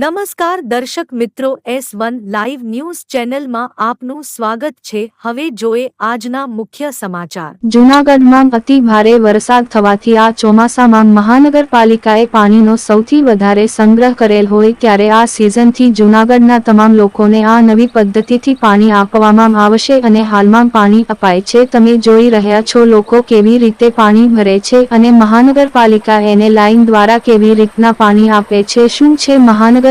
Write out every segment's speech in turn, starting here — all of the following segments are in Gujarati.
નમસ્કાર દર્શક મિત્રો, S1 લાઈવ ન્યૂઝ ચેનલમાં આપનું સ્વાગત છે। હવે જોઈએ આજના મુખ્ય સમાચાર। જૂનાગઢમાં અતિ ભારે વરસાદ થવાથી આ ચોમાસામાં મહાનગરપાલિકાએ પાણીનો સૌથી વધારે સંગ્રહ કરેલ હોય ત્યારે આ સિઝનથી જૂનાગઢના તમામ લોકોને આ નવી પદ્ધતિથી પાણી આપવામાં આવશે અને હાલમાં પાણી અપાય છે। તમે જોઈ રહ્યા છો લોકો કેવી રીતે પાણી ભરે છે અને મહાનગરપાલિકા એને લાઈન દ્વારા કેવી રીતના પાણી આપે છે। શું છે મહાનગરપાલિકાની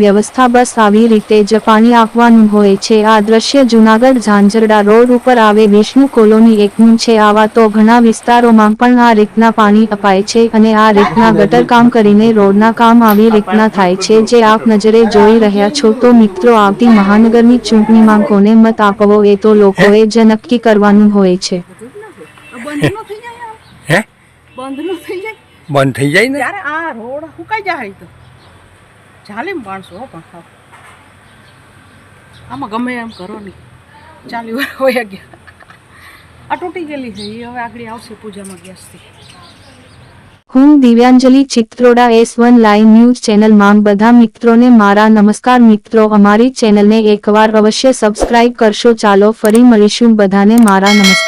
વ્યવસ્થા? બસ આવી રીતે જ પાણી આપવાનું હોય છે। આ દ્રશ્ય જૂનાગઢ ઝાંઝરડા રોડ ઉપર આવે વિષ્ણુ કોલોની એકનું છે। આવા તો ઘણા વિસ્તારોમાં પણ આ રીતના પાણી અપાય છે અને આ રીતના ગટર કામ કરીને રોડના કામ આવી રીતના થાય છે, જે આપ નજરે જોઈ રહ્યા છો। તો મિત્રો, આવતી મહાનગરની ચૂંટણીમાં કોને મત આપવો એ તો લોકોએ જ નક્કી કરવાનું હોય છે। બંધ થઈ જાય ને यार आ रोड हुकाई जाए तो चाले माणसो पण आमा गमे एम करो नहीं चाली होया गया आ तूटी गेली है ये હવે આગળ આવશે પૂજામાં ગેસથી। હું દિવ્યાંજલિ ચિત્રોડા S1 લાઈવ ન્યૂઝ ચેનલમાં બધા મિત્રોને મારા નમસ્કાર। મિત્રો, અમારી ચેનલને એકવાર અવશ્ય સબસ્ક્રાઇબ કરશો। ચાલો ફરી મળીશું, બધાને મારા નમસ્કાર।